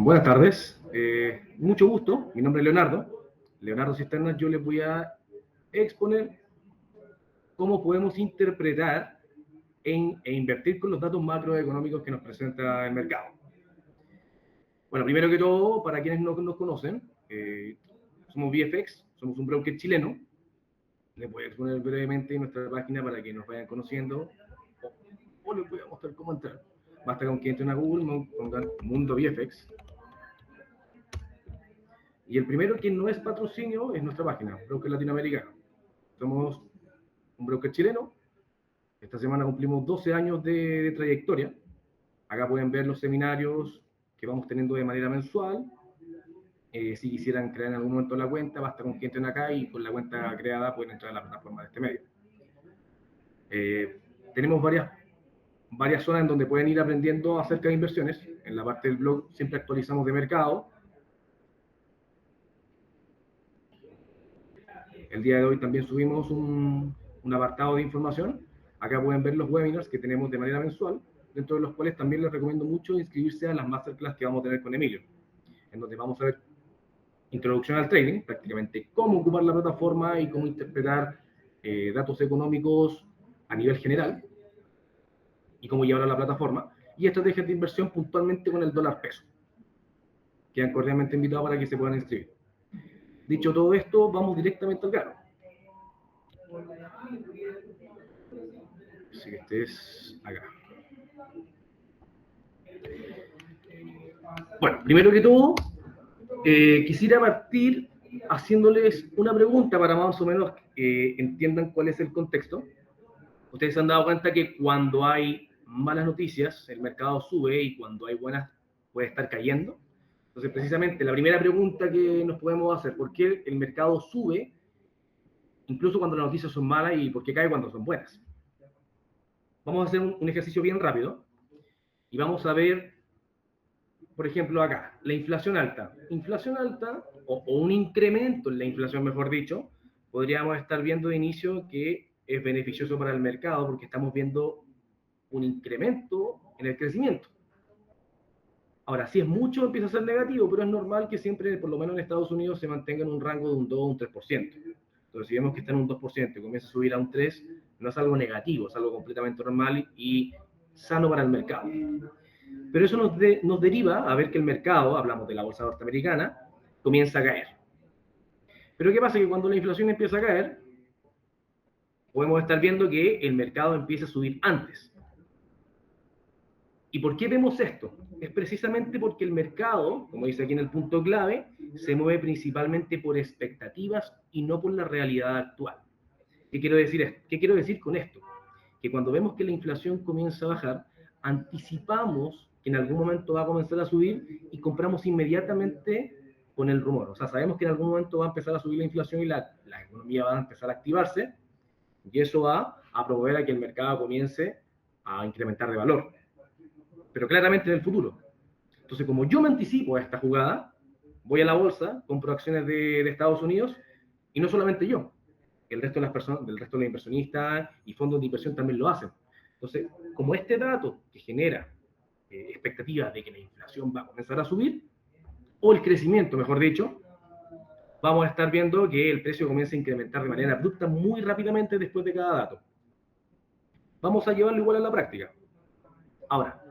Buenas tardes, mucho gusto, mi nombre es Leonardo Cisternas. Yo les voy a exponer cómo podemos interpretar e invertir con los datos macroeconómicos que nos presenta el mercado. Bueno, primero que todo, para quienes no nos conocen, somos VFX, somos un broker chileno. Les voy a exponer brevemente nuestra página para que nos vayan conociendo, o les voy a mostrar cómo entrar. Basta con que entren a Google, pongan Mundo VFX. Y el primero que no es patrocinio es nuestra página, Broker Latinoamericano. Somos un broker chileno. Esta semana cumplimos 12 años de trayectoria. Acá pueden ver los seminarios que vamos teniendo de manera mensual. Si quisieran crear en algún momento la cuenta, basta con que entren acá y con la cuenta creada pueden entrar a la plataforma de este medio. Tenemos varias zonas en donde pueden ir aprendiendo acerca de inversiones. En la parte del blog siempre actualizamos de mercado. El día de hoy también subimos un apartado de información. Acá pueden ver los webinars que tenemos de manera mensual, dentro de los cuales también les recomiendo mucho inscribirse a las masterclass que vamos a tener con Emilio, en donde vamos a ver introducción al trading, prácticamente cómo ocupar la plataforma y cómo interpretar datos económicos a nivel general y cómo llevar a la plataforma, y estrategias de inversión puntualmente con el dólar peso. Quedan cordialmente invitados para que se puedan inscribir. Dicho todo esto, vamos directamente al grano. Así que este es acá. Bueno, primero que todo, quisiera partir haciéndoles una pregunta para más o menos entiendan cuál es el contexto. Ustedes se han dado cuenta que cuando hay malas noticias, el mercado sube, y cuando hay buenas puede estar cayendo. Entonces, precisamente, la primera pregunta que nos podemos hacer: ¿por qué el mercado sube incluso cuando las noticias son malas, y por qué cae cuando son buenas? Vamos a hacer un ejercicio bien rápido y vamos a ver, por ejemplo, acá, la inflación alta. Inflación alta, o un incremento en la inflación, mejor dicho, podríamos estar viendo de inicio que es beneficioso para el mercado porque estamos viendo un incremento en el crecimiento. Ahora, si es mucho, empieza a ser negativo, pero es normal que siempre, por lo menos en Estados Unidos, se mantenga en un rango de un 2 o un 3%. Entonces, si vemos que está en un 2% y comienza a subir a un 3%, no es algo negativo, es algo completamente normal y sano para el mercado. Pero eso nos deriva a ver que el mercado, hablamos de la bolsa norteamericana, comienza a caer. Pero ¿qué pasa? Que cuando la inflación empieza a caer, podemos estar viendo que el mercado empieza a subir antes. ¿Y por qué vemos esto? Es precisamente porque el mercado, como dice aquí en el punto clave, se mueve principalmente por expectativas y no por la realidad actual. ¿Qué quiero decir con esto? Que cuando vemos que la inflación comienza a bajar, anticipamos que en algún momento va a comenzar a subir y compramos inmediatamente con el rumor. O sea, sabemos que en algún momento va a empezar a subir la inflación y la economía va a empezar a activarse, y eso va a promover a que el mercado comience a incrementar de valor, pero claramente en el futuro. Entonces, como yo me anticipo a esta jugada, voy a la bolsa, compro acciones de Estados Unidos, y no solamente yo, el resto de las personas, del resto de los inversionistas y fondos de inversión también lo hacen. Entonces, como este dato que genera expectativas de que la inflación va a comenzar a subir, o el crecimiento, mejor dicho, vamos a estar viendo que el precio comienza a incrementar de manera abrupta muy rápidamente después de cada dato. Vamos a llevarlo igual a la práctica. Ahora,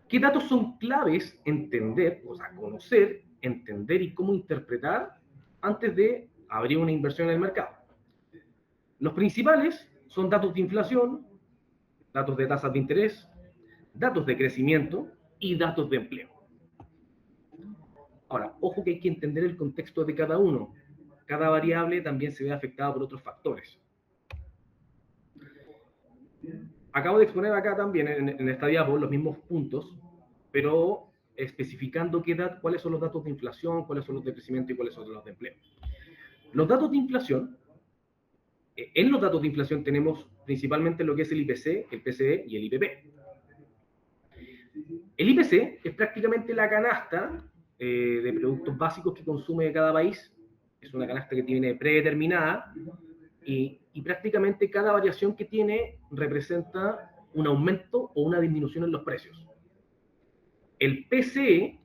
¿qué datos son claves entender, o sea, conocer, entender y cómo interpretar antes de abrir una inversión en el mercado? Los principales son datos de inflación, datos de tasas de interés, datos de crecimiento y datos de empleo. Ahora, ojo que hay que entender el contexto de cada uno. Cada variable también se ve afectada por otros factores. Acabo de exponer acá también en esta diapo los mismos puntos, pero especificando cuáles son los datos de inflación, cuáles son los de crecimiento y cuáles son los de empleo. Los datos de inflación, en los datos de inflación tenemos principalmente lo que es el IPC, el PCE y el IPP. El IPC es prácticamente la canasta de productos básicos que consume cada país. Es una canasta que tiene predeterminada y prácticamente cada variación que tiene representa un aumento o una disminución en los precios. El PCE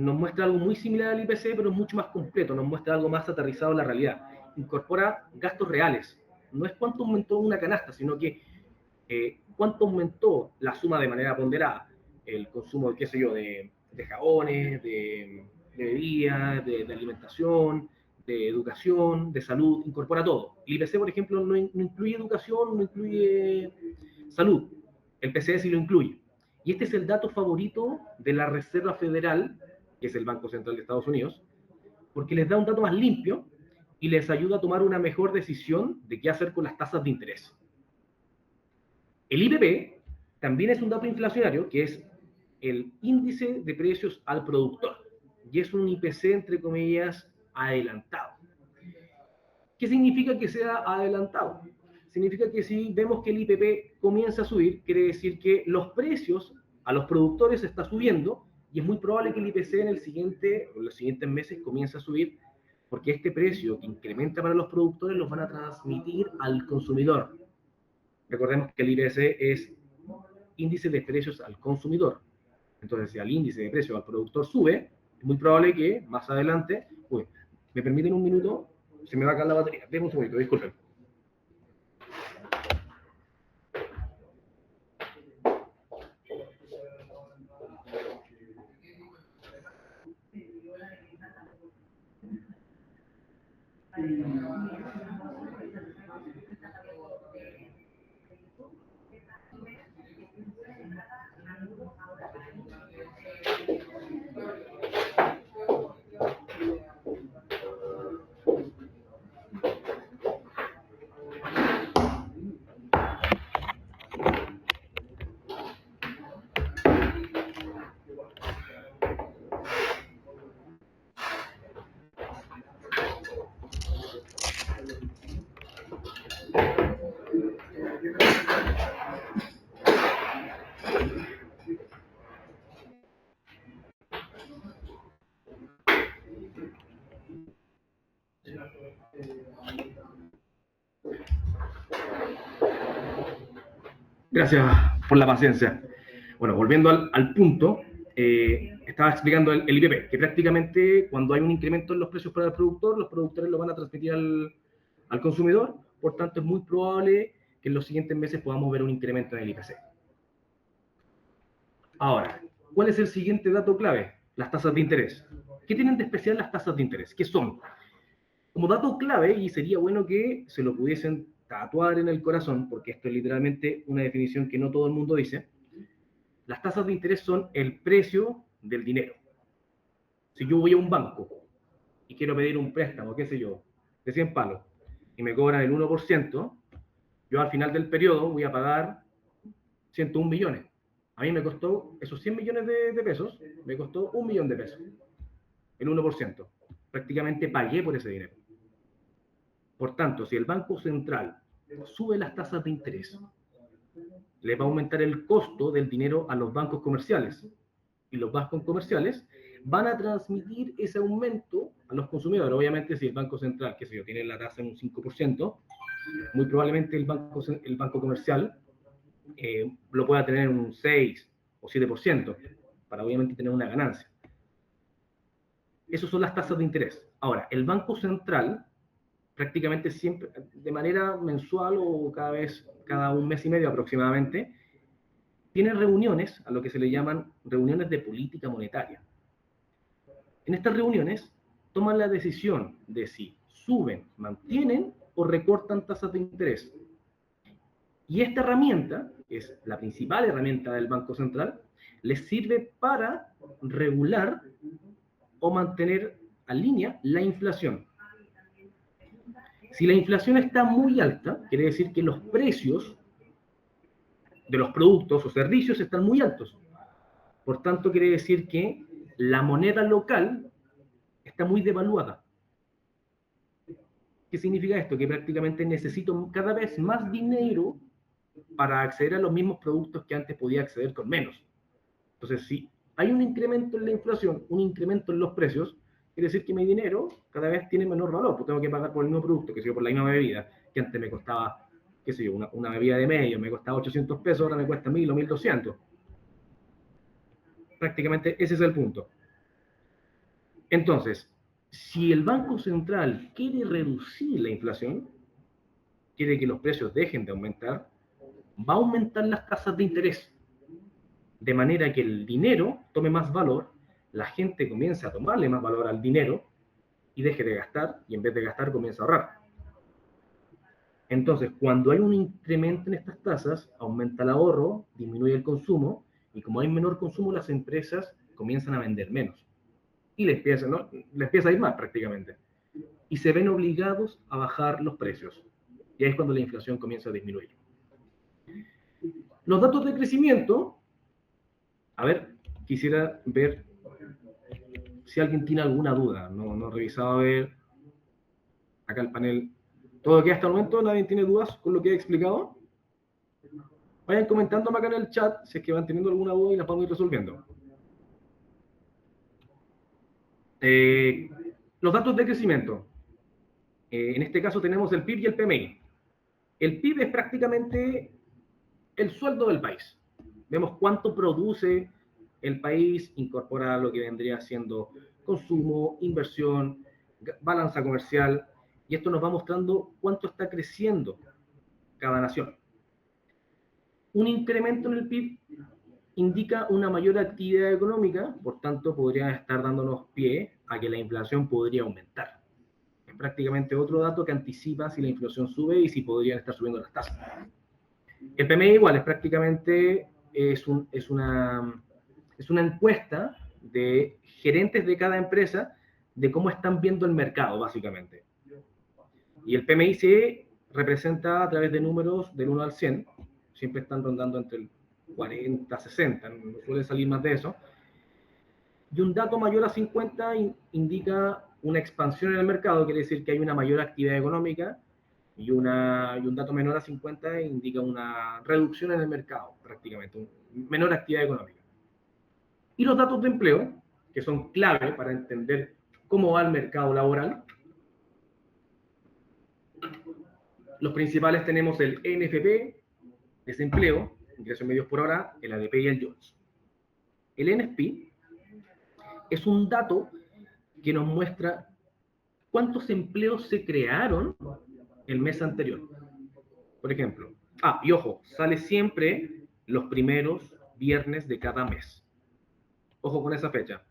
nos muestra algo muy similar al IPC, pero es mucho más completo, nos muestra algo más aterrizado en la realidad. Incorpora gastos reales. No es cuánto aumentó una canasta, sino que cuánto aumentó la suma de manera ponderada, el consumo, qué sé yo, de jabones, de bebidas, de alimentación, de educación, de salud, incorpora todo. El IPC, por ejemplo, no incluye educación, no incluye salud. El PCE sí lo incluye. Y este es el dato favorito de la Reserva Federal, que es el Banco Central de Estados Unidos, porque les da un dato más limpio y les ayuda a tomar una mejor decisión de qué hacer con las tasas de interés. El IPP también es un dato inflacionario, que es el índice de precios al productor, y es un IPC, entre comillas, adelantado. ¿Qué significa que sea adelantado? Significa que si vemos que el IPP comienza a subir, quiere decir que los precios a los productores está subiendo, y es muy probable que el IPC en los siguientes meses comience a subir, porque este precio que incrementa para los productores los van a transmitir al consumidor. Recordemos que el IPC es índice de precios al consumidor. Entonces, si el índice de precios al productor sube, es muy probable que más adelante, uy, ¿me permiten un minuto? Se me va a caer la batería. Denme un segundito, disculpen. Gracias por la paciencia. Bueno, volviendo al punto, estaba explicando el IPP, que prácticamente cuando hay un incremento en los precios para el productor, los productores lo van a transmitir al consumidor, por tanto es muy probable que en los siguientes meses podamos ver un incremento en el IPC. Ahora, ¿cuál es el siguiente dato clave? Las tasas de interés. ¿Qué tienen de especial las tasas de interés? ¿Qué son? Como dato clave, y sería bueno que se lo pudiesen tatuar en el corazón, porque esto es literalmente una definición que no todo el mundo dice, las tasas de interés son el precio del dinero. Si yo voy a un banco y quiero pedir un préstamo, qué sé yo, de 100 palos, y me cobran el 1%, yo al final del periodo voy a pagar 101 millones. A mí me costó esos 100 millones de pesos, me costó 1 millón de pesos, el 1%. Prácticamente pagué por ese dinero. Por tanto, si el Banco Central sube las tasas de interés, le va a aumentar el costo del dinero a los bancos comerciales. Y los bancos comerciales van a transmitir ese aumento a los consumidores. Obviamente, si el Banco Central, que sé yo, tiene la tasa en un 5%, muy probablemente el banco comercial lo pueda tener en un 6 o 7%, para obviamente tener una ganancia. Esas son las tasas de interés. Ahora, el Banco Central prácticamente siempre, de manera mensual o cada un mes y medio aproximadamente, tiene reuniones, a lo que se le llaman reuniones de política monetaria. En estas reuniones toman la decisión de si suben, mantienen o recortan tasas de interés. Y esta herramienta, que es la principal herramienta del Banco Central, les sirve para regular o mantener a línea la inflación. Si la inflación está muy alta, quiere decir que los precios de los productos o servicios están muy altos. Por tanto, quiere decir que la moneda local está muy devaluada. ¿Qué significa esto? Que prácticamente necesito cada vez más dinero para acceder a los mismos productos que antes podía acceder con menos. Entonces, si hay un incremento en la inflación, un incremento en los precios, quiere decir que mi dinero cada vez tiene menor valor, pues tengo que pagar por el mismo producto, que sé yo, por la misma bebida, que antes me costaba, qué sé yo, una bebida de medio, me costaba 800 pesos, ahora me cuesta 1000 o 1200. Prácticamente ese es el punto. Entonces, si el Banco Central quiere reducir la inflación, quiere que los precios dejen de aumentar, va a aumentar las tasas de interés, de manera que el dinero tome más valor, la gente comienza a tomarle más valor al dinero y deje de gastar, y en vez de gastar comienza a ahorrar. Entonces, cuando hay un incremento en estas tasas, aumenta el ahorro, disminuye el consumo, y como hay menor consumo, las empresas comienzan a vender menos. Y les empieza, ¿no? Les empieza a ir mal prácticamente. Y se ven obligados a bajar los precios. Y ahí es cuando la inflación comienza a disminuir. Los datos de crecimiento, a ver, quisiera ver si alguien tiene alguna duda. No he revisado a ver acá el panel. Todo aquí hasta el momento, nadie tiene dudas con lo que he explicado. Vayan comentando acá en el chat si es que van teniendo alguna duda y las vamos a ir resolviendo. Los datos de crecimiento. En este caso tenemos el PIB y el PMI. El PIB es prácticamente el sueldo del país. Vemos cuánto produce el país, incorpora lo que vendría siendo consumo, inversión, balanza comercial, y esto nos va mostrando cuánto está creciendo cada nación. Un incremento en el PIB indica una mayor actividad económica, por tanto podría estar dándonos pie a que la inflación podría aumentar. Es prácticamente otro dato que anticipa si la inflación sube y si podrían estar subiendo las tasas. El PMI igual, es prácticamente una encuesta de gerentes de cada empresa de cómo están viendo el mercado, básicamente. Y el PMI se representa a través de números del 1 al 100, siempre están rondando entre el 40, 60, no suele salir más de eso. Y un dato mayor a 50 indica una expansión en el mercado, quiere decir que hay una mayor actividad económica, y un dato menor a 50 indica una reducción en el mercado, prácticamente, menor actividad económica. Y los datos de empleo, que son clave para entender cómo va el mercado laboral. Los principales tenemos el NFP, desempleo, ingresos medios por hora, el ADP y el JOLTS. El NFP es un dato que nos muestra cuántos empleos se crearon el mes anterior. Por ejemplo, y ojo, sale siempre los primeros viernes de cada mes. Ojo con esa fecha.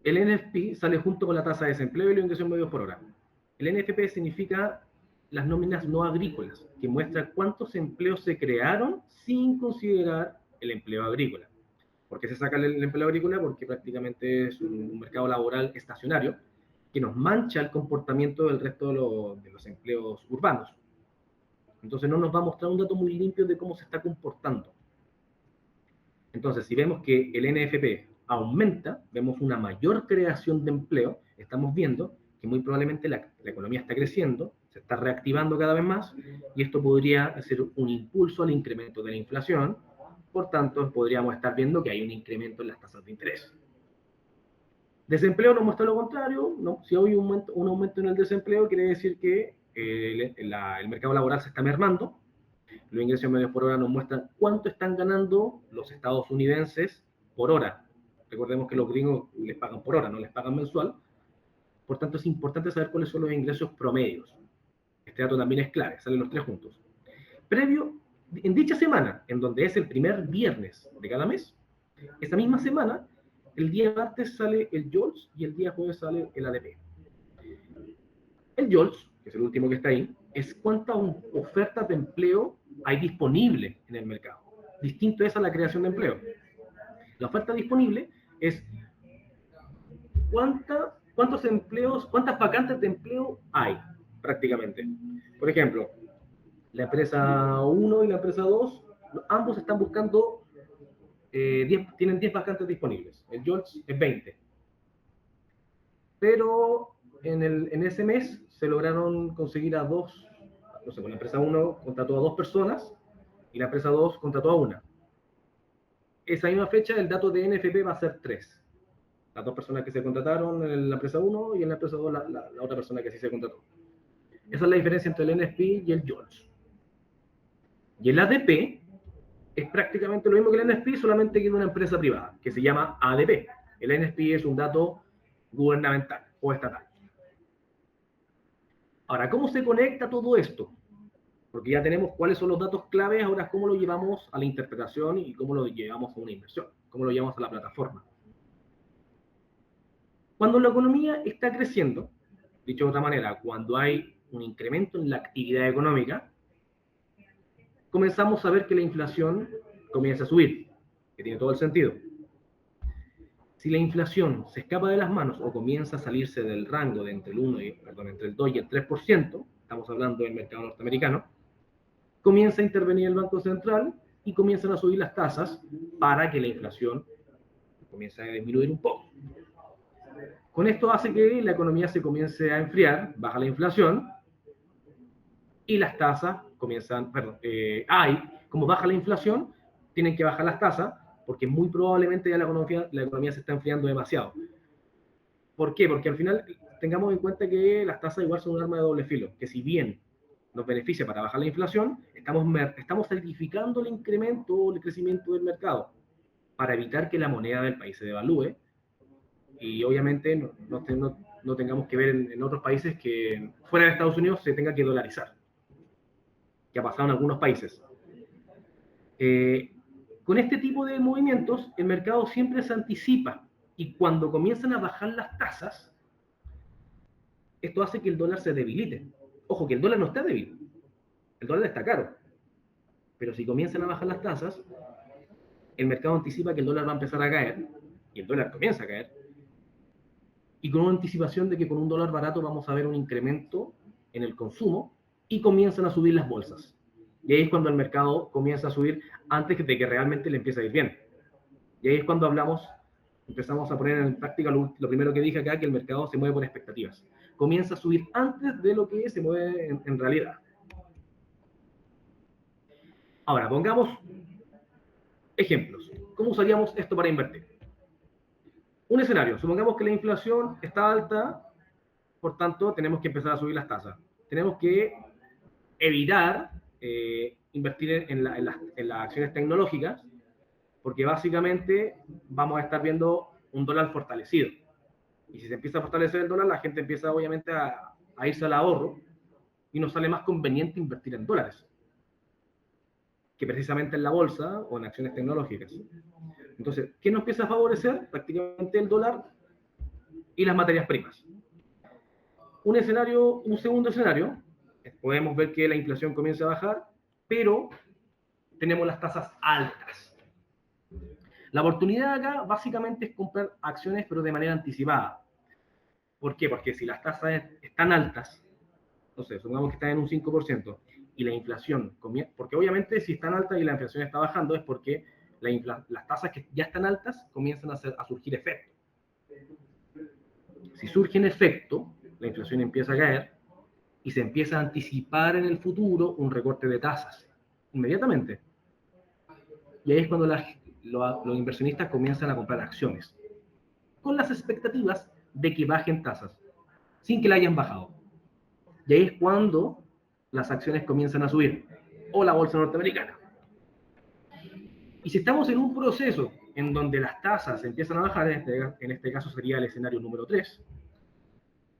El NFP sale junto con la tasa de desempleo y los ingresos medios por hora. El NFP significa las nóminas no agrícolas, que muestra cuántos empleos se crearon sin considerar el empleo agrícola. ¿Por qué se saca el empleo agrícola? Porque prácticamente es un mercado laboral estacionario que nos mancha el comportamiento del resto de los empleos urbanos. Entonces no nos va a mostrar un dato muy limpio de cómo se está comportando. Entonces, si vemos que el NFP aumenta, vemos una mayor creación de empleo, estamos viendo que muy probablemente la economía está creciendo, se está reactivando cada vez más, y esto podría ser un impulso al incremento de la inflación. Por tanto, podríamos estar viendo que hay un incremento en las tasas de interés. Desempleo nos muestra lo contrario, ¿no? Si hay un aumento en el desempleo, quiere decir que el mercado laboral se está mermando. Los ingresos medios por hora nos muestran cuánto están ganando los estadounidenses por hora. Recordemos que los gringos les pagan por hora, no les pagan mensual. Por tanto, es importante saber cuáles son los ingresos promedios. Este dato también es clave, salen los tres juntos. En dicha semana, en donde es el primer viernes de cada mes, esa misma semana, el día martes sale el JOLTS y el día jueves sale el ADP. El JOLTS, que es el último que está ahí, es cuántas ofertas de empleo hay disponible en el mercado. Distinto es a la creación de empleo. La oferta disponible es cuántos empleos, cuántas vacantes de empleo hay, prácticamente. Por ejemplo, la empresa 1 y la empresa 2, ambos están buscando, tienen 10 vacantes disponibles. El JOLTS es 20. Pero en ese mes se lograron conseguir a dos, no sé, la empresa 1 contrató a 2 personas y la empresa 2 contrató a una. Esa misma fecha el dato de NFP va a ser 3. Las 2 personas que se contrataron en la empresa 1 y en la empresa 2 la otra persona que sí se contrató. Esa es la diferencia entre el NFP y el JOLTS. Y el ADP es prácticamente lo mismo que el NFP, solamente que en una empresa privada, que se llama ADP. El NFP es un dato gubernamental o estatal. Ahora, ¿cómo se conecta todo esto? Porque ya tenemos cuáles son los datos claves, ahora cómo lo llevamos a la interpretación y cómo lo llevamos a una inversión, cómo lo llevamos a la plataforma. Cuando la economía está creciendo, dicho de otra manera, cuando hay un incremento en la actividad económica, comenzamos a ver que la inflación comienza a subir, que tiene todo el sentido. Si la inflación se escapa de las manos o comienza a salirse del rango de entre entre el 2 y el 3%, estamos hablando del mercado norteamericano, comienza a intervenir el Banco Central y comienzan a subir las tasas para que la inflación comience a disminuir un poco. Con esto hace que la economía se comience a enfriar, baja la inflación y las tasas comienzan, como baja la inflación, tienen que bajar las tasas porque muy probablemente ya la economía se está enfriando demasiado. ¿Por qué? Porque al final tengamos en cuenta que las tasas igual son un arma de doble filo, que si bien nos beneficia para bajar la inflación, estamos sacrificando el incremento o el crecimiento del mercado para evitar que la moneda del país se devalúe y obviamente no tengamos que ver en otros países que fuera de Estados Unidos se tenga que dolarizar, que ha pasado en algunos países. Con este tipo de movimientos, el mercado siempre se anticipa y cuando comienzan a bajar las tasas, esto hace que el dólar se debilite. Ojo, que el dólar no está débil, el dólar está caro. Pero si comienzan a bajar las tasas, el mercado anticipa que el dólar va a empezar a caer, y el dólar comienza a caer, y con una anticipación de que con un dólar barato vamos a ver un incremento en el consumo, y comienzan a subir las bolsas. Y ahí es cuando el mercado comienza a subir antes de que realmente le empiece a ir bien. Y ahí es cuando empezamos a poner en práctica lo primero que dije acá, que el mercado se mueve por expectativas. Comienza a subir antes de lo que se mueve en realidad. Ahora, pongamos ejemplos. ¿Cómo usaríamos esto para invertir? Un escenario, supongamos que la inflación está alta, por tanto tenemos que empezar a subir las tasas. Tenemos que evitar invertir en las acciones tecnológicas, porque básicamente vamos a estar viendo un dólar fortalecido. Y si se empieza a fortalecer el dólar, la gente empieza obviamente a irse al ahorro y nos sale más conveniente invertir en dólares que precisamente en la bolsa o en acciones tecnológicas. Entonces, ¿qué nos empieza a favorecer? Prácticamente el dólar y las materias primas. Un segundo escenario, podemos ver que la inflación comienza a bajar, pero tenemos las tasas altas. La oportunidad acá básicamente es comprar acciones, pero de manera anticipada. ¿Por qué? Porque si las tasas están altas, no sé, supongamos que están en un 5%, y la inflación, porque obviamente si están altas y la inflación está bajando, es porque las tasas que ya están altas comienzan a surgir efectos. Si surge en efecto, la inflación empieza a caer y se empieza a anticipar en el futuro un recorte de tasas, inmediatamente. Y ahí es cuando los inversionistas comienzan a comprar acciones, con las expectativas de que bajen tasas, sin que la hayan bajado. Y ahí es cuando las acciones comienzan a subir, o la bolsa norteamericana. Y si estamos en un proceso en donde las tasas empiezan a bajar, en este caso sería el escenario número 3,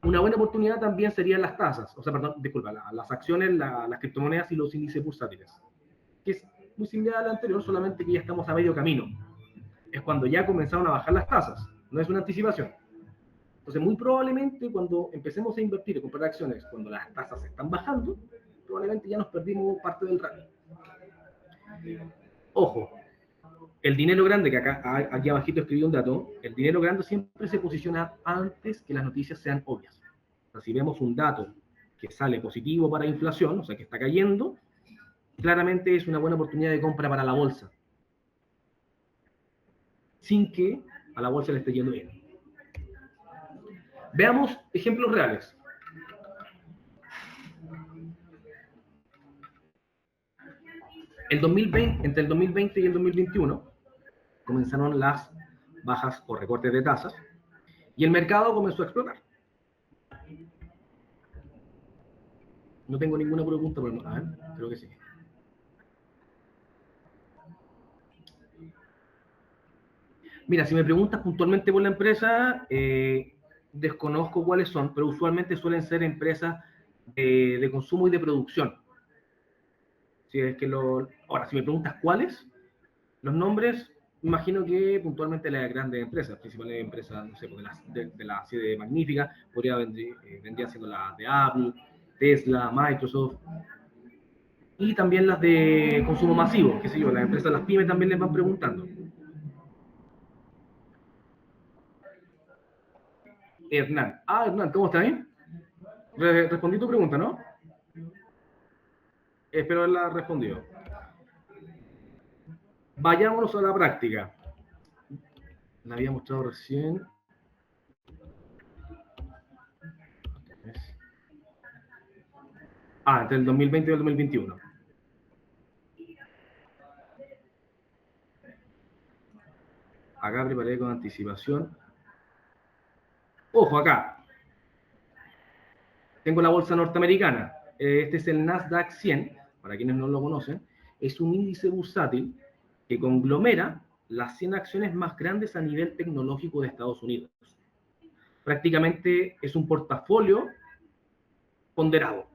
una buena oportunidad también serían las tasas, o sea, perdón, disculpa, las acciones, las criptomonedas y los índices bursátiles, que es muy similar al anterior, solamente que ya estamos a medio camino. Es cuando ya comenzaron a bajar las tasas, no es una anticipación. Entonces, muy probablemente cuando empecemos a invertir y comprar acciones, cuando las tasas están bajando, probablemente ya nos perdimos parte del rally. Ojo, el dinero grande, que aquí abajito escribí un dato, el dinero grande siempre se posiciona antes que las noticias sean obvias. O sea, si vemos un dato que sale positivo para inflación, o sea, que está cayendo, claramente es una buena oportunidad de compra para la bolsa, sin que a la bolsa le esté yendo bien. Veamos ejemplos reales. Entre el 2020 y el 2021 comenzaron las bajas o recortes de tasas y el mercado comenzó a explotar. No tengo ninguna pregunta, pero a ver, creo que sí. Mira, si me preguntas puntualmente por la empresa, desconozco cuáles son, pero usualmente suelen ser empresas de consumo y de producción. Si es que Ahora, si me preguntas cuáles, los nombres, imagino que puntualmente las grandes empresas, principales empresas, no sé, pues de la serie magnífica, vendrían siendo las de Apple, Tesla, Microsoft, y también las de consumo masivo, qué sé yo, las empresas, las pymes también les van preguntando. Hernán. Ah, Hernán, ¿cómo estás? Respondí tu pregunta, ¿no? Espero haberla respondido. Vayámonos a la práctica. La había mostrado recién. Entre el 2020 y el 2021. Acá preparé con anticipación. Ojo, acá. Tengo la bolsa norteamericana. Este es el Nasdaq 100, para quienes no lo conocen. Es un índice bursátil que conglomera las 100 acciones más grandes a nivel tecnológico de Estados Unidos. Prácticamente es un portafolio ponderado.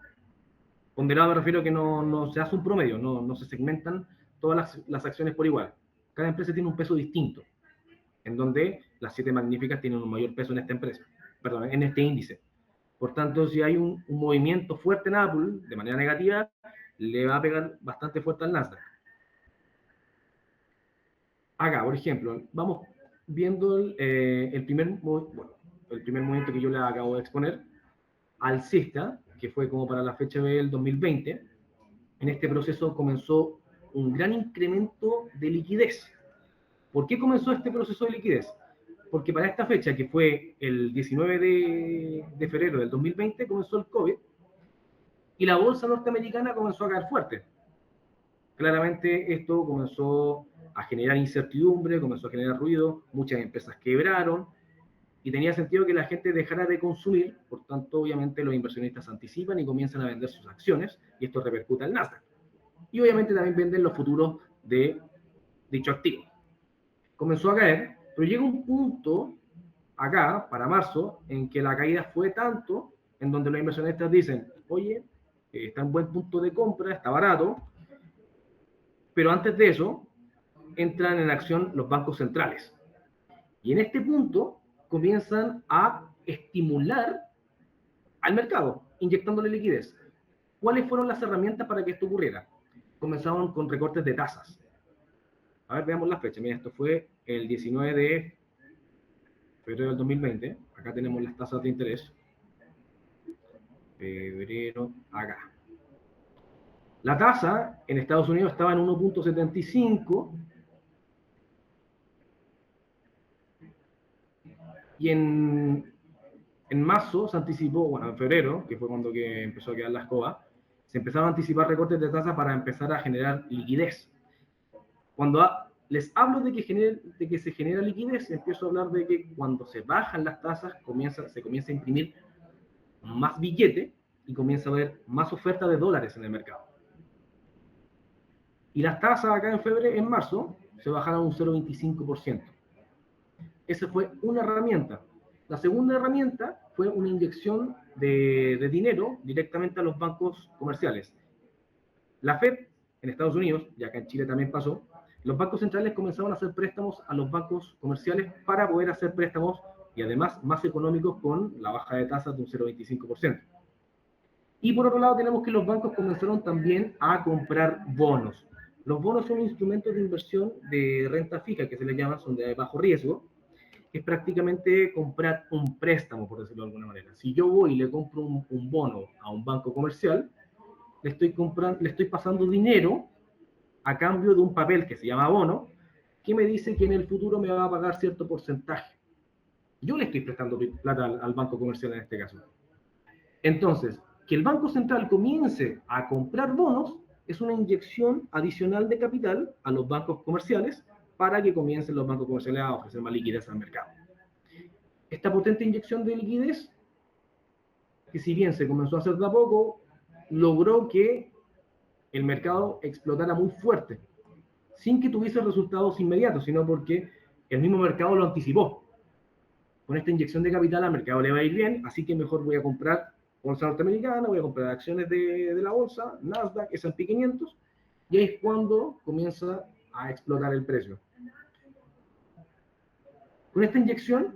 Ponderado me refiero a que no se hace un promedio, no se segmentan todas las acciones por igual. Cada empresa tiene un peso distinto, en donde las 7 magníficas tienen un mayor peso en esta empresa, perdón, en este índice. Por tanto, si hay un movimiento fuerte en Apple, de manera negativa, le va a pegar bastante fuerte al Nasdaq. Acá, por ejemplo, vamos viendo el primer movimiento que yo le acabo de exponer, alcista, que fue como para la fecha del 2020. En este proceso comenzó un gran incremento de liquidez. ¿Por qué comenzó este proceso de liquidez? Porque para esta fecha, que fue el 19 de febrero del 2020, comenzó el COVID y la bolsa norteamericana comenzó a caer fuerte. Claramente esto comenzó a generar incertidumbre, comenzó a generar ruido, muchas empresas quebraron y tenía sentido que la gente dejara de consumir, por tanto obviamente los inversionistas anticipan y comienzan a vender sus acciones y esto repercute al Nasdaq. Y obviamente también venden los futuros de dicho activo. Comenzó a caer, pero llega un punto acá, para marzo, en que la caída fue tanto, en donde los inversionistas dicen, oye, está en buen punto de compra, está barato, pero antes de eso, entran en acción los bancos centrales. Y en este punto comienzan a estimular al mercado, inyectándole liquidez. ¿Cuáles fueron las herramientas para que esto ocurriera? Comenzaron con recortes de tasas. A ver, veamos la fecha. Mira, esto fue el 19 de febrero del 2020. Acá tenemos las tasas de interés. Febrero, acá. La tasa en Estados Unidos estaba en 1.75 y en marzo se anticipó, bueno, en febrero, que fue cuando que empezó a quedar la escoba, se empezaron a anticipar recortes de tasa para empezar a generar liquidez. Cuando les hablo de que se genera liquidez, empiezo a hablar de que cuando se bajan las tasas se comienza a imprimir más billete y comienza a haber más oferta de dólares en el mercado. Y las tasas acá en marzo, se bajaron un 0,25%. Esa fue una herramienta. La segunda herramienta fue una inyección de dinero directamente a los bancos comerciales. La Fed en Estados Unidos, y acá en Chile también pasó, los bancos centrales comenzaron a hacer préstamos a los bancos comerciales para poder hacer préstamos y además más económicos con la baja de tasas de un 0,25%. Y por otro lado tenemos que los bancos comenzaron también a comprar bonos. Los bonos son instrumentos de inversión de renta fija, que se les llama, son de bajo riesgo, que es prácticamente comprar un préstamo, por decirlo de alguna manera. Si yo voy y le compro un bono a un banco comercial, le estoy pasando dinero a cambio de un papel que se llama bono, que me dice que en el futuro me va a pagar cierto porcentaje. Yo le estoy prestando plata al banco comercial en este caso. Entonces, que el Banco Central comience a comprar bonos es una inyección adicional de capital a los bancos comerciales para que comiencen los bancos comerciales a ofrecer más liquidez al mercado. Esta potente inyección de liquidez, que si bien se comenzó a hacer de a poco, logró que el mercado explotara muy fuerte, sin que tuviese resultados inmediatos, sino porque el mismo mercado lo anticipó. Con esta inyección de capital al mercado le va a ir bien, así que mejor voy a comprar bolsa norteamericana, voy a comprar acciones de la bolsa, Nasdaq, S&P 500, y ahí es cuando comienza a explotar el precio. Con esta inyección,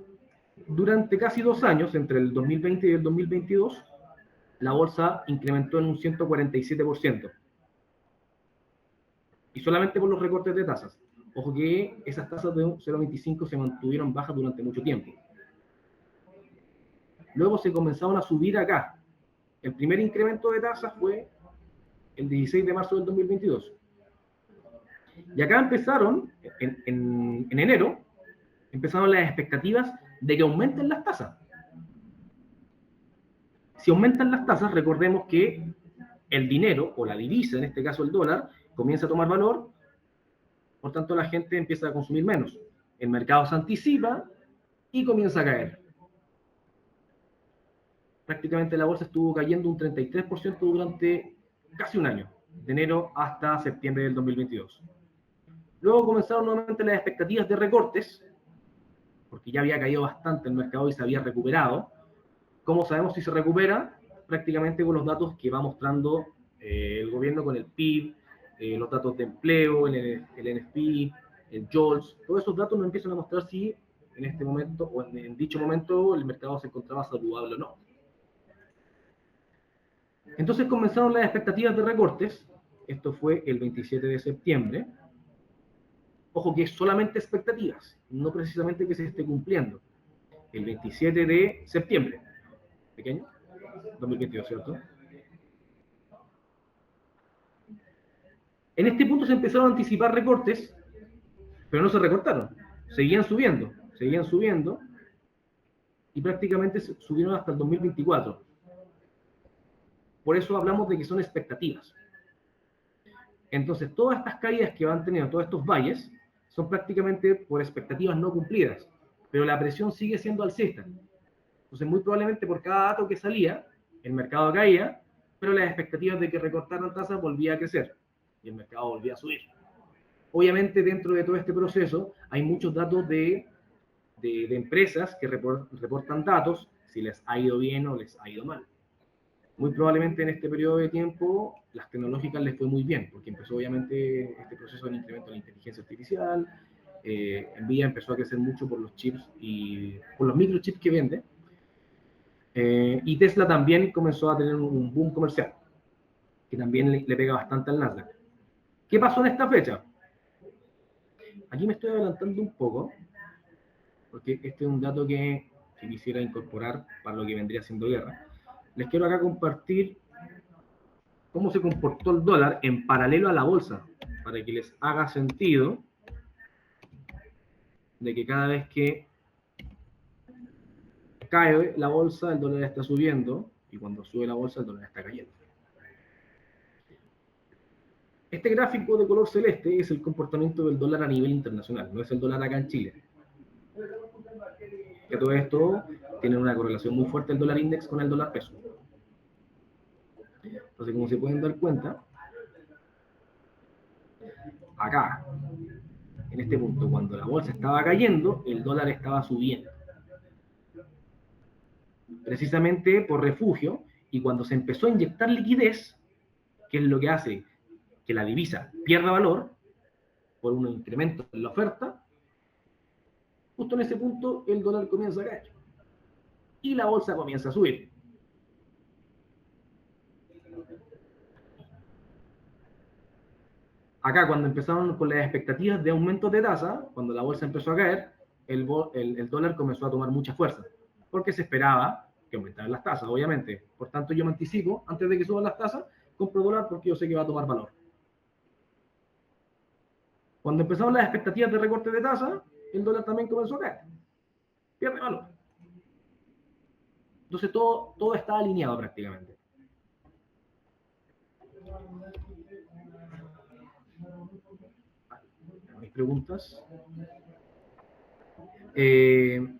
durante casi 2 años, entre el 2020 y el 2022, la bolsa incrementó en un 147%. Y solamente por los recortes de tasas. Ojo que esas tasas de 0,25 se mantuvieron bajas durante mucho tiempo. Luego se comenzaron a subir acá. El primer incremento de tasas fue el 16 de marzo del 2022. Y acá empezaron, en enero, empezaron las expectativas de que aumenten las tasas. Si aumentan las tasas, recordemos que el dinero, o la divisa, en este caso el dólar, comienza a tomar valor, por tanto la gente empieza a consumir menos. El mercado se anticipa y comienza a caer. Prácticamente la bolsa estuvo cayendo un 33% durante casi un año, de enero hasta septiembre del 2022. Luego comenzaron nuevamente las expectativas de recortes, porque ya había caído bastante el mercado y se había recuperado. ¿Cómo sabemos si se recupera? Prácticamente con los datos que va mostrando el gobierno con el PIB, los datos de empleo, el NFP, el JOLTS, todos esos datos nos empiezan a mostrar si en este momento o en dicho momento el mercado se encontraba saludable o no. Entonces comenzaron las expectativas de recortes, esto fue el 27 de septiembre. Ojo que es solamente expectativas, no precisamente que se esté cumpliendo. El 27 de septiembre, pequeño, 2022, ¿cierto? En este punto se empezaron a anticipar recortes, pero no se recortaron, seguían subiendo, y prácticamente subieron hasta el 2024. Por eso hablamos de que son expectativas. Entonces, todas estas caídas que van teniendo, todos estos valles, son prácticamente por expectativas no cumplidas, pero la presión sigue siendo alcista. Entonces, muy probablemente por cada dato que salía, el mercado caía, pero las expectativas de que recortaran tasas volvía a crecer y el mercado volvía a subir. Obviamente, dentro de todo este proceso, hay muchos datos de empresas que reportan datos, si les ha ido bien o les ha ido mal. Muy probablemente en este periodo de tiempo las tecnológicas les fue muy bien, porque empezó obviamente este proceso de incremento de la inteligencia artificial, Nvidia empezó a crecer mucho por los chips y por los microchips que vende, y Tesla también comenzó a tener un boom comercial, que también le pega bastante al Nasdaq. ¿Qué pasó en esta fecha? Aquí me estoy adelantando un poco, porque este es un dato que quisiera incorporar para lo que vendría siendo guerra. Les quiero acá compartir cómo se comportó el dólar en paralelo a la bolsa, para que les haga sentido de que cada vez que cae la bolsa, el dólar está subiendo, y cuando sube la bolsa, el dólar está cayendo. Este gráfico de color celeste es el comportamiento del dólar a nivel internacional, no es el dólar acá en Chile. Que todo esto tiene una correlación muy fuerte el dólar index con el dólar peso. Entonces, como se pueden dar cuenta, acá, en este punto, cuando la bolsa estaba cayendo, el dólar estaba subiendo. Precisamente por refugio, y cuando se empezó a inyectar liquidez, que es lo que hace que la divisa pierda valor por un incremento en la oferta, justo en ese punto el dólar comienza a caer y la bolsa comienza a subir. Acá, cuando empezaron con las expectativas de aumentos de tasa, cuando la bolsa empezó a caer, el dólar comenzó a tomar mucha fuerza, porque se esperaba que aumentaran las tasas, obviamente. Por tanto, yo me anticipo, antes de que suban las tasas, compro dólar porque yo sé que va a tomar valor. Cuando empezaron las expectativas de recorte de tasa, el dólar también comenzó a caer. Pierde valor. Entonces todo está alineado prácticamente. ¿Hay preguntas?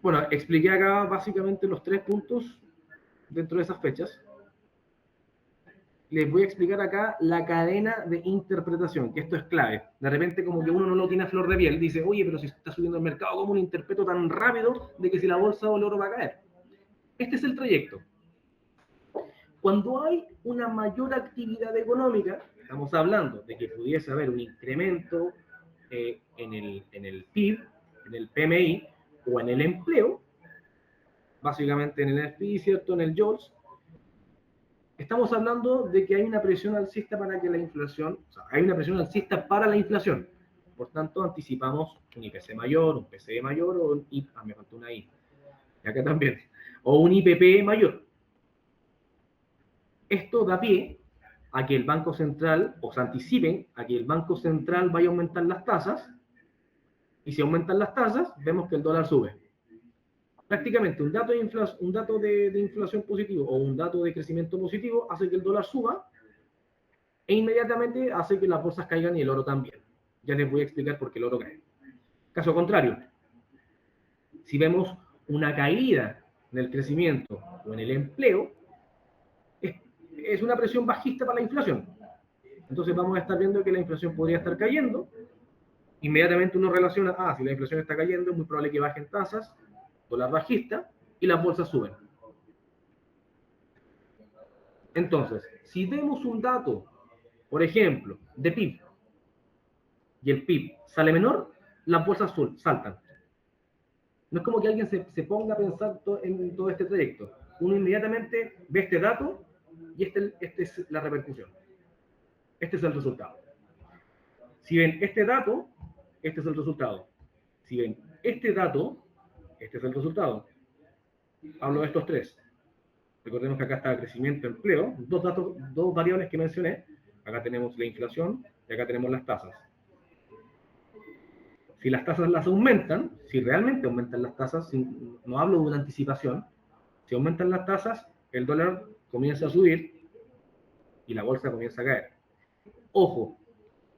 Bueno, expliqué acá básicamente los 3 puntos dentro de esas fechas. les voy a explicar acá la cadena de interpretación, que esto es clave. De repente como que uno no lo tiene a flor de piel, dice, oye, pero si está subiendo el mercado, ¿cómo lo interpreto tan rápido de que si la bolsa o el oro va a caer? Este es el trayecto. Cuando hay una mayor actividad económica, estamos hablando de que pudiese haber un incremento en el PIB, en el PMI o en el empleo, básicamente en el FPI, ¿cierto? En el JOLTS, estamos hablando de que hay una presión alcista para que la inflación, o sea, hay una presión alcista para la inflación. Por tanto, anticipamos un IPC mayor, un PCE mayor o un me faltó una I, y acá también, o un IPP mayor. Esto da pie a que el Banco Central, o se anticipen a que el Banco Central vaya a aumentar las tasas, y si aumentan las tasas, vemos que el dólar sube. Prácticamente un dato de inflación positivo o un dato de crecimiento positivo hace que el dólar suba e inmediatamente hace que las bolsas caigan y el oro también. Ya les voy a explicar por qué el oro cae. Caso contrario, si vemos una caída en el crecimiento o en el empleo, es una presión bajista para la inflación. Entonces vamos a estar viendo que la inflación podría estar cayendo. Inmediatamente uno relaciona, si la inflación está cayendo, es muy probable que bajen tasas, dólar bajista, y las bolsas suben. Entonces, si vemos un dato, por ejemplo, de PIB, y el PIB sale menor, las bolsas saltan. No es como que alguien se ponga a pensar en todo este trayecto. Uno inmediatamente ve este dato y este es la repercusión. Este es el resultado. Si ven este dato, este es el resultado. Si ven este dato, este es el resultado. Hablo de estos tres. Recordemos que acá está el crecimiento, empleo, dos variables que mencioné. Acá tenemos la inflación y acá tenemos las tasas. Si las tasas las aumentan, si realmente aumentan las tasas, no hablo de una anticipación, si aumentan las tasas, el dólar comienza a subir y la bolsa comienza a caer. Ojo,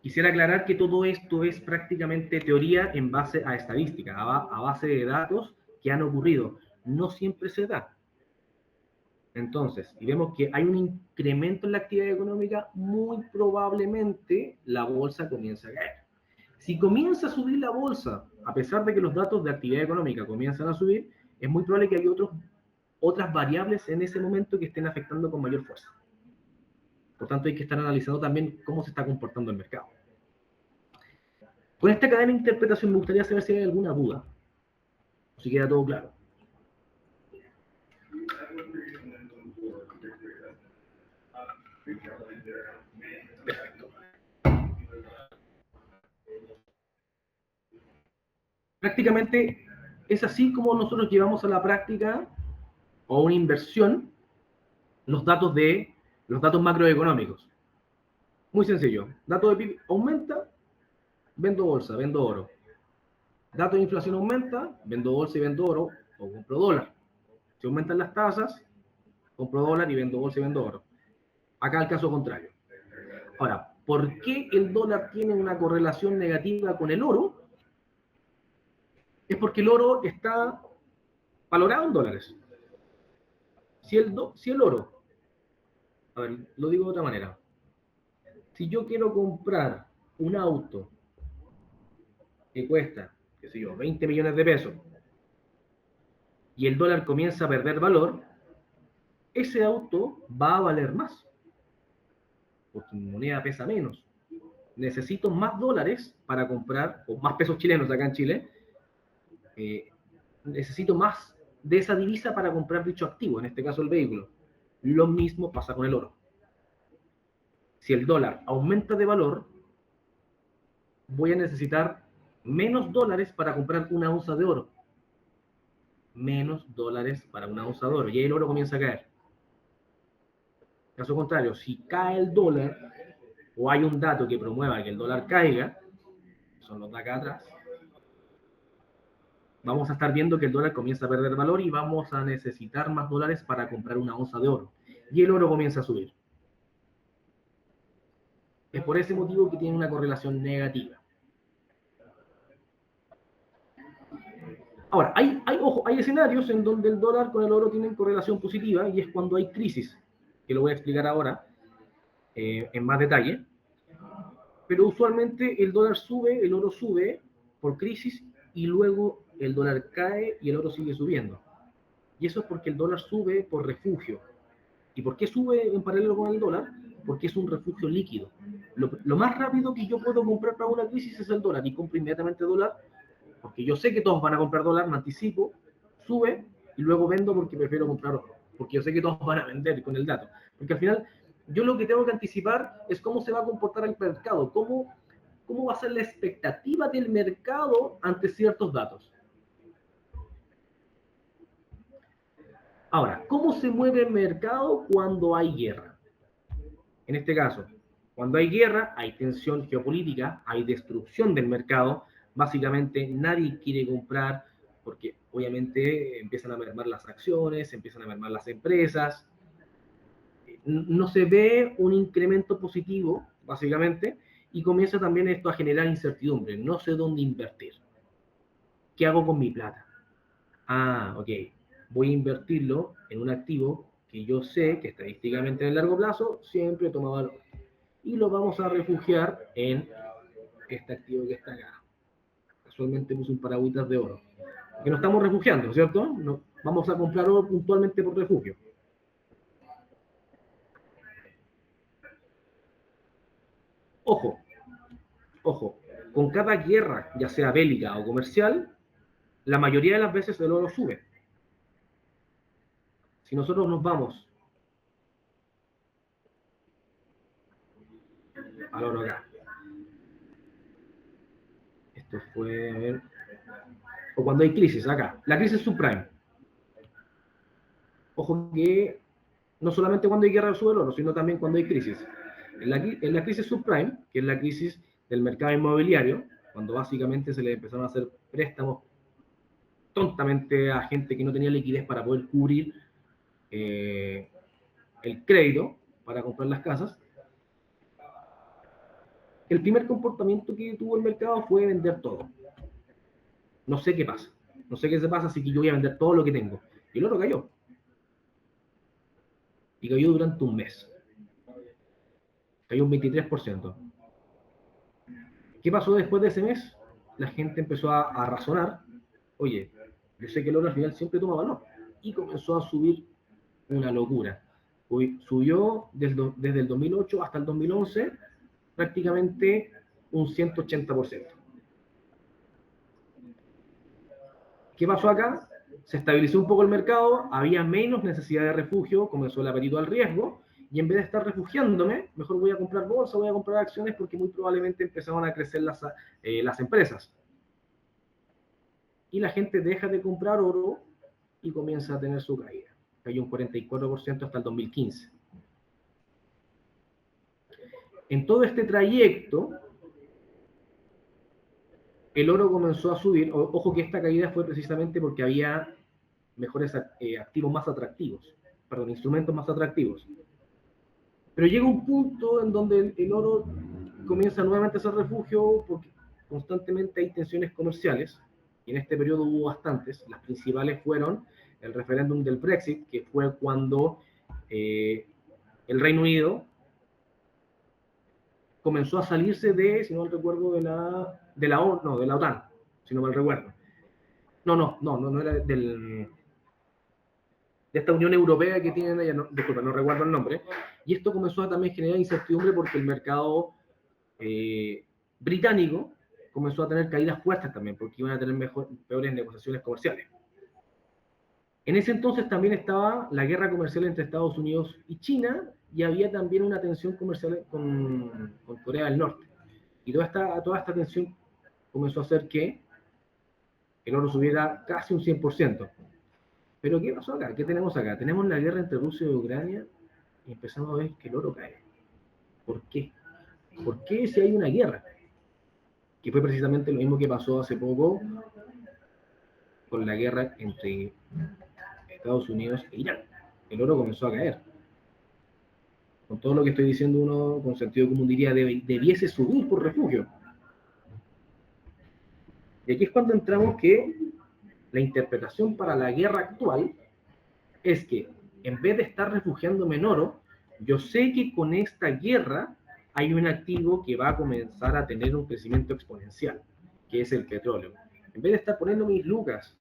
quisiera aclarar que todo esto es prácticamente teoría en base a estadística, a base de datos que han ocurrido. No siempre se da. Entonces, y vemos que hay un incremento en la actividad económica, muy probablemente la bolsa comienza a caer. Si comienza a subir la bolsa, a pesar de que los datos de actividad económica comienzan a subir, es muy probable que haya otras variables en ese momento que estén afectando con mayor fuerza. Por tanto, hay que estar analizando también cómo se está comportando el mercado. Con esta cadena de interpretación me gustaría saber si hay alguna duda, o si queda todo claro. Perfecto. Prácticamente es así como nosotros llevamos a la práctica o una inversión los datos macroeconómicos. Muy sencillo. Dato de PIB aumenta, vendo bolsa, vendo oro. Dato de inflación aumenta, vendo bolsa y vendo oro o compro dólar. Si aumentan las tasas, compro dólar y vendo bolsa y vendo oro. Acá el caso contrario. Ahora, ¿por qué el dólar tiene una correlación negativa con el oro? Es porque el oro está valorado en dólares. Si el oro, a ver, lo digo de otra manera. Si yo quiero comprar un auto que cuesta, qué sé yo, 20 millones de pesos, y el dólar comienza a perder valor, ese auto va a valer más, porque mi moneda pesa menos. Necesito más dólares para comprar, o más pesos chilenos acá en Chile, necesito más de esa divisa para comprar dicho activo, en este caso el vehículo. Lo mismo pasa con el oro. Si el dólar aumenta de valor, voy a necesitar menos dólares para comprar una onza de oro. Menos dólares para una onza de oro. Y ahí el oro comienza a caer. Caso contrario, si cae el dólar, o hay un dato que promueva que el dólar caiga, son los de acá atrás, vamos a estar viendo que el dólar comienza a perder valor y vamos a necesitar más dólares para comprar una onza de oro. Y el oro comienza a subir. Es por ese motivo que tiene una correlación negativa. Ahora, hay escenarios en donde el dólar con el oro tienen correlación positiva y es cuando hay crisis, que lo voy a explicar ahora. en más detalle, pero usualmente el dólar sube, el oro sube por crisis y luego el dólar cae y el oro sigue subiendo. Y eso es porque el dólar sube por refugio. ¿Y por qué sube en paralelo con el dólar? Porque es un refugio líquido. Lo más rápido que yo puedo comprar para una crisis es el dólar y compro inmediatamente dólar porque yo sé que todos van a comprar dólar, me anticipo, sube y luego vendo porque prefiero comprar oro, porque yo sé que todos van a vender con el dato. Porque al final yo lo que tengo que anticipar es cómo se va a comportar el mercado, cómo va a ser la expectativa del mercado ante ciertos datos. Ahora, ¿cómo se mueve el mercado cuando hay guerra? En este caso, cuando hay guerra, hay tensión geopolítica, hay destrucción del mercado. Básicamente, nadie quiere comprar porque obviamente empiezan a mermar las acciones, empiezan a mermar las empresas. No se ve un incremento positivo, básicamente, y comienza también esto a generar incertidumbre. No sé dónde invertir. ¿Qué hago con mi plata? Ah, ok. Voy a invertirlo en un activo que yo sé que estadísticamente en el largo plazo siempre toma valor. Y lo vamos a refugiar en este activo que está acá. Casualmente puse un paragüitas de oro. Que no estamos refugiando, ¿cierto? No, vamos a comprar oro puntualmente por refugio. Ojo, ojo, con cada guerra, ya sea bélica o comercial, la mayoría de las veces el oro sube. Si nosotros nos vamos al oro acá, esto fue, a ver, o cuando hay crisis acá, la crisis subprime. Ojo que no solamente cuando hay guerra sube el oro, sino también cuando hay crisis. En la crisis subprime, que es la crisis del mercado inmobiliario, cuando básicamente se le empezaron a hacer préstamos tontamente a gente que no tenía liquidez para poder cubrir eh, el crédito para comprar las casas, el primer comportamiento que tuvo el mercado fue vender todo. No sé qué pasa, no sé qué se pasa, así que yo voy a vender todo lo que tengo. Y el oro cayó. Y cayó durante un mes. Cayó un 23%. ¿Qué pasó después de ese mes? La gente empezó a razonar, oye, yo sé que el oro al final siempre toma valor. Y comenzó a subir una locura. Hoy subió desde el 2008 hasta el 2011 prácticamente un 180%. ¿Qué pasó acá? Se estabilizó un poco el mercado, había menos necesidad de refugio, comenzó el apetito al riesgo, y en vez de estar refugiándome, mejor voy a comprar bolsa, voy a comprar acciones porque muy probablemente empezaron a crecer las empresas. Y la gente deja de comprar oro y comienza a tener su caída. Cayó un 44% hasta el 2015. En todo este trayecto, el oro comenzó a subir. Ojo que esta caída fue precisamente porque había mejores activos más atractivos, perdón, instrumentos más atractivos. Pero llega un punto en donde el oro comienza nuevamente a ser refugio porque constantemente hay tensiones comerciales, y en este periodo hubo bastantes. Las principales fueron el referéndum del Brexit, que fue cuando el Reino Unido comenzó a salirse de, si no mal recuerdo, de la OTAN, si no mal recuerdo. No era de esta Unión Europea que tienen allá, no, disculpa, no recuerdo el nombre, y esto comenzó a también generar incertidumbre porque el mercado británico comenzó a tener caídas fuertes también, porque iban a tener peores negociaciones comerciales. En ese entonces también estaba la guerra comercial entre Estados Unidos y China, y había también una tensión comercial con Corea del Norte. Y toda esta tensión comenzó a hacer que el oro subiera casi un 100%. Pero ¿qué pasó acá? ¿Qué tenemos acá? Tenemos la guerra entre Rusia y Ucrania y empezamos a ver que el oro cae. ¿Por qué? ¿Por qué si hay una guerra? Que fue precisamente lo mismo que pasó hace poco con la guerra entre Estados Unidos e Irán. El oro comenzó a caer. Con todo lo que estoy diciendo, uno con sentido común diría debiese subir por refugio. Y aquí es cuando entramos que la interpretación para la guerra actual es que en vez de estar refugiándome en oro, Yo sé que con esta guerra hay un activo que va a comenzar a tener un crecimiento exponencial, que es el petróleo. En vez de estar poniendo mis lucas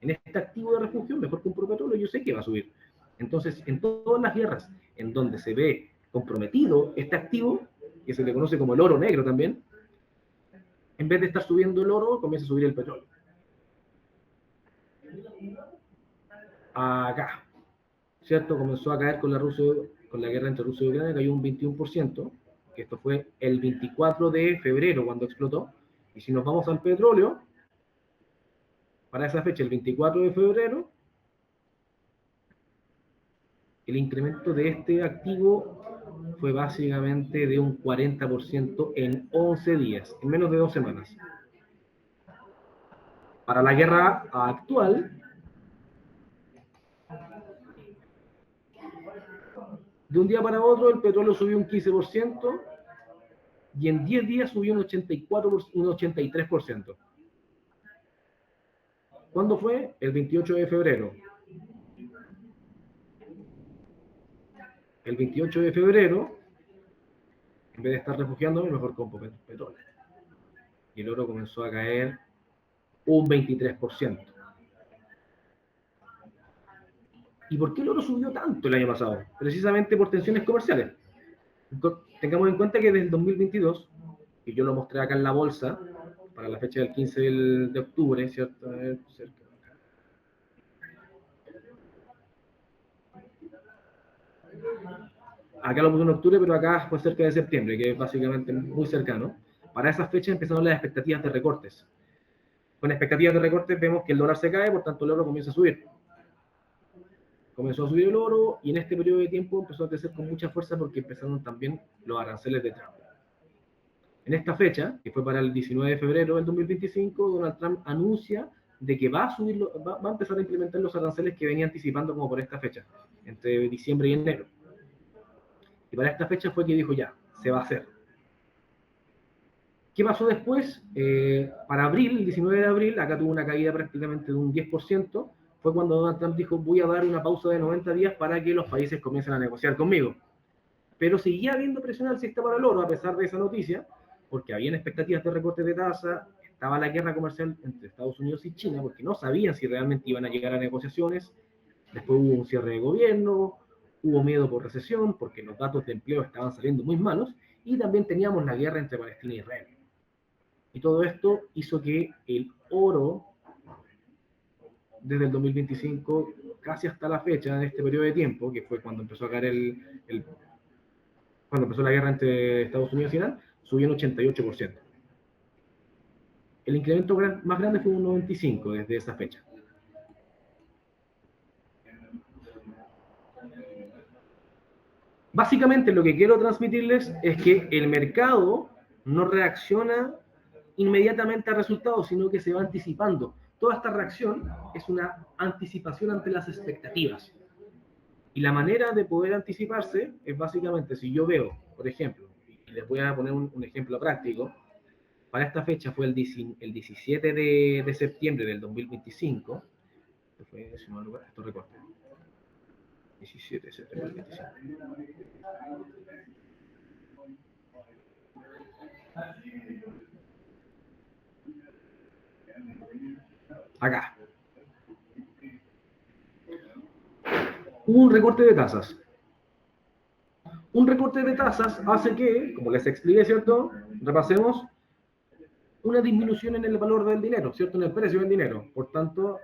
en este activo de refugio, mejor compro petróleo, yo sé que va a subir. Entonces, en todas las guerras en donde se ve comprometido este activo, que se le conoce como el oro negro también, en vez de estar subiendo el oro, comienza a subir el petróleo. Acá, ¿cierto? Comenzó a caer con la guerra entre Rusia y Ucrania, cayó un 21%, que esto fue el 24 de febrero cuando explotó. Y si nos vamos al petróleo, para esa fecha, el 24 de febrero, el incremento de este activo fue básicamente de un 40% en 11 días, en menos de 2 semanas. Para la guerra actual, de un día para otro el petróleo subió un 15% y en 10 días subió un 83%. ¿Cuándo fue? El 28 de febrero. El 28 de febrero, en vez de estar refugiándome, mejor compro petróleo. Y el oro comenzó a caer un 23%. ¿Y por qué el oro subió tanto el año pasado? Precisamente por tensiones comerciales. Tengamos en cuenta que desde el 2022, que yo lo mostré acá en la bolsa, para la fecha del 15 de octubre, ¿cierto? Acá lo puse en octubre, pero acá fue cerca de septiembre, que es básicamente muy cercano. Para esas fechas empezaron las expectativas de recortes. Con expectativas de recortes vemos que el dólar se cae, por tanto el oro comienza a subir. Comenzó a subir el oro y en este periodo de tiempo empezó a crecer con mucha fuerza porque empezaron también los aranceles de Trump. En esta fecha, que fue para el 19 de febrero del 2025, Donald Trump anuncia de que va a empezar a implementar los aranceles que venía anticipando como por esta fecha, entre diciembre y enero. Y para esta fecha fue que dijo ya, se va a hacer. ¿Qué pasó después? Para abril, el 19 de abril, acá tuvo una caída prácticamente de un 10%, fue cuando Donald Trump dijo voy a dar una pausa de 90 días para que los países comiencen a negociar conmigo. Pero seguía habiendo presión alcista para el oro a pesar de esa noticia, porque habían expectativas de recortes de tasa, estaba la guerra comercial entre Estados Unidos y China, porque no sabían si realmente iban a llegar a negociaciones. Después hubo un cierre de gobierno, hubo miedo por recesión, porque los datos de empleo estaban saliendo muy malos, y también teníamos la guerra entre Palestina e Israel. Y todo esto hizo que el oro, desde el 2025, casi hasta la fecha, en este periodo de tiempo, que fue cuando empezó a caer cuando empezó la guerra entre Estados Unidos y Irán, subió un 88%. El incremento más grande fue un 95% desde esa fecha. Básicamente lo que quiero transmitirles es que el mercado no reacciona inmediatamente a resultados, sino que se va anticipando. Toda esta reacción es una anticipación ante las expectativas. Y la manera de poder anticiparse es básicamente, si yo veo, por ejemplo, y les voy a poner un ejemplo práctico, para esta fecha fue el 17 de septiembre del 2025, que fue, si no lugar, esto recorte, 17 de septiembre del 2025. Acá. Hubo un recorte de tasas. Un recorte de tasas hace que, como les expliqué, ¿cierto? Repasemos, una disminución en el valor del dinero, ¿cierto? En el precio del dinero. Por tanto,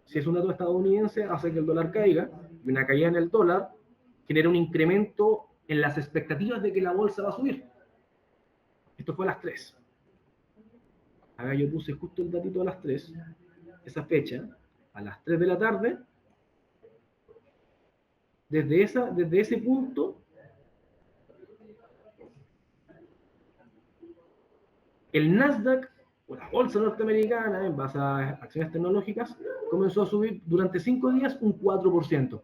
si es un dato estadounidense, hace que el dólar caiga, y una caída en el dólar genera un incremento en las expectativas de que la bolsa va a subir. Esto fue a las 3. Acá yo puse justo el datito a las 3, esa fecha, a las 3 de la tarde. Desde ese punto, el Nasdaq, o la bolsa norteamericana, en base a acciones tecnológicas, comenzó a subir durante 5 días un 4%.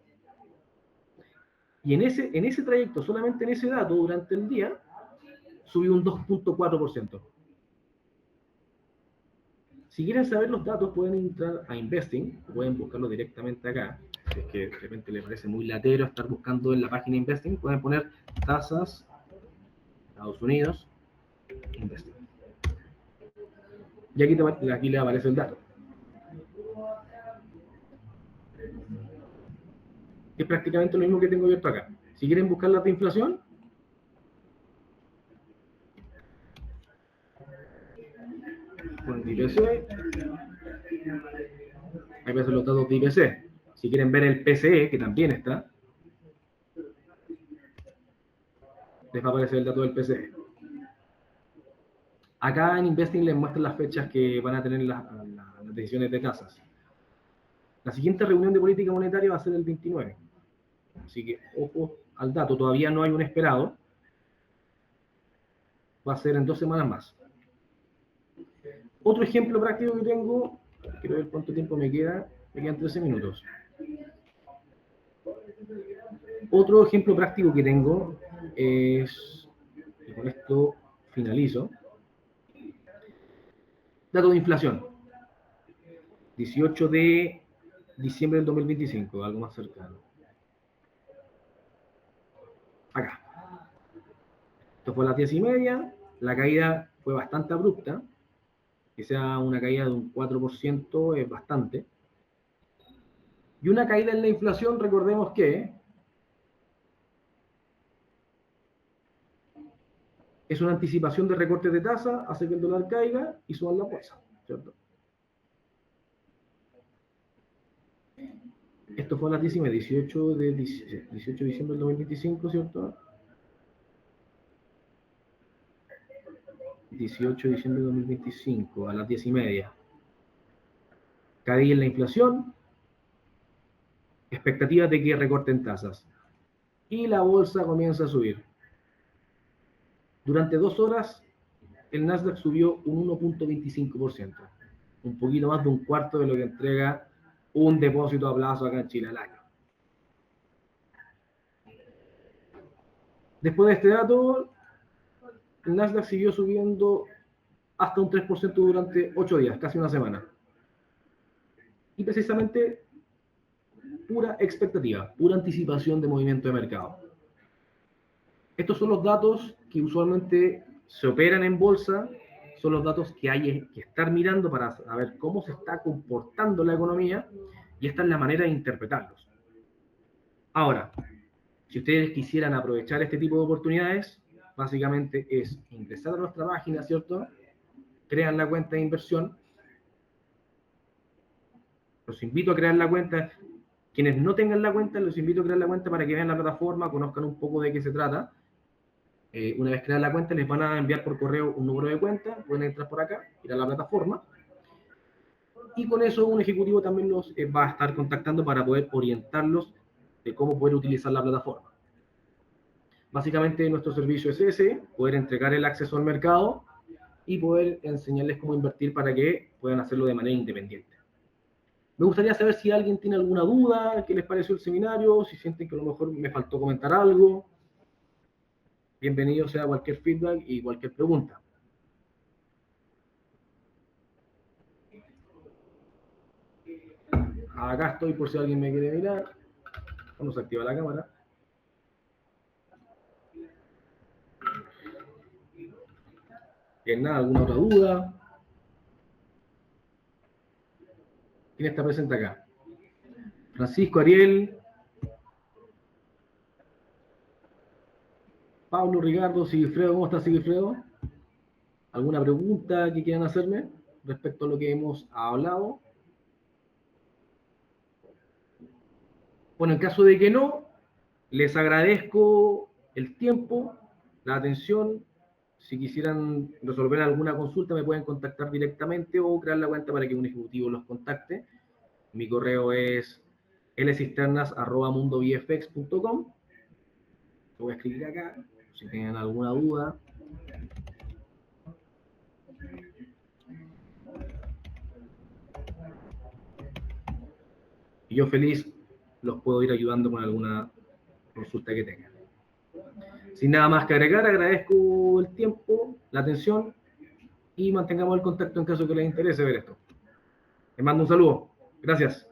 Y en ese trayecto, solamente en ese dato, durante el día, subió un 2.4%. Si quieren saber los datos, pueden entrar a Investing, pueden buscarlo directamente acá. Si es que de repente le parece muy latero estar buscando en la página Investing, pueden poner tasas Estados Unidos Investing. Y aquí le aparece el dato. Es prácticamente lo mismo que tengo abierto acá. Si quieren buscar la de inflación, ponen IPC, ahí aparecen los datos de IPC. Si quieren ver el PCE, que también está, les va a aparecer el dato del PCE. Acá en Investing les muestran las fechas que van a tener las decisiones de tasas. La siguiente reunión de política monetaria va a ser el 29. Así que, ojo al dato, todavía no hay un esperado. Va a ser en 2 semanas más. Otro ejemplo práctico que tengo, quiero ver cuánto tiempo me queda, me quedan 13 minutos. Otro ejemplo práctico que tengo es, y con esto finalizo, dato de inflación. 18 de diciembre del 2025, algo más cercano. Acá. Esto fue a las 10:30, la caída fue bastante abrupta, que sea una caída de un 4% es bastante. Y una caída en la inflación, recordemos que es una anticipación de recortes de tasa, hace que el dólar caiga y suban la bolsa, ¿cierto? Esto fue a las 10:30, 18 de diciembre del 2025, ¿cierto? 18 de diciembre de 2025, a las 10:30. Caída en la inflación, expectativas de que recorten tasas. Y la bolsa comienza a subir. Durante 2 horas, el Nasdaq subió un 1.25%. Un poquito más de un cuarto de lo que entrega un depósito a plazo acá en Chile al año. Después de este dato, el Nasdaq siguió subiendo hasta un 3% durante 8 días, casi una semana. Y precisamente pura expectativa, pura anticipación de movimiento de mercado. Estos son los datos que usualmente se operan en bolsa, son los datos que hay que estar mirando para saber cómo se está comportando la economía, y esta es la manera de interpretarlos. Ahora, si ustedes quisieran aprovechar este tipo de oportunidades, básicamente es ingresar a nuestra página, ¿cierto? Crean la cuenta de inversión. Los invito a crear la cuenta. Quienes no tengan la cuenta, los invito a crear la cuenta para que vean la plataforma, conozcan un poco de qué se trata. Una vez creada la cuenta, les van a enviar por correo un número de cuenta, pueden entrar por acá, ir a la plataforma, y con eso un ejecutivo también los va a estar contactando para poder orientarlos de cómo poder utilizar la plataforma. Básicamente nuestro servicio es ese, poder entregar el acceso al mercado y poder enseñarles cómo invertir para que puedan hacerlo de manera independiente. Me gustaría saber si alguien tiene alguna duda, qué les pareció el seminario, si sienten que a lo mejor me faltó comentar algo. Bienvenido sea cualquier feedback y cualquier pregunta. Acá estoy por si alguien me quiere mirar. Vamos a activar la cámara. Bien, nada, ¿alguna otra duda? ¿Quién está presente acá? Francisco, Ariel, Pablo, Ricardo, Sigifredo. ¿Cómo está Sigifredo? ¿Alguna pregunta que quieran hacerme respecto a lo que hemos hablado? Bueno, en caso de que no, les agradezco el tiempo, la atención. Si quisieran resolver alguna consulta, me pueden contactar directamente o crear la cuenta para que un ejecutivo los contacte. Mi correo es lcisternas@mundovfx.com. Lo voy a escribir acá, si tienen alguna duda. Y yo feliz los puedo ir ayudando con alguna consulta que tengan. Sin nada más que agregar, agradezco el tiempo, la atención y mantengamos el contacto en caso que les interese ver esto. Les mando un saludo. Gracias.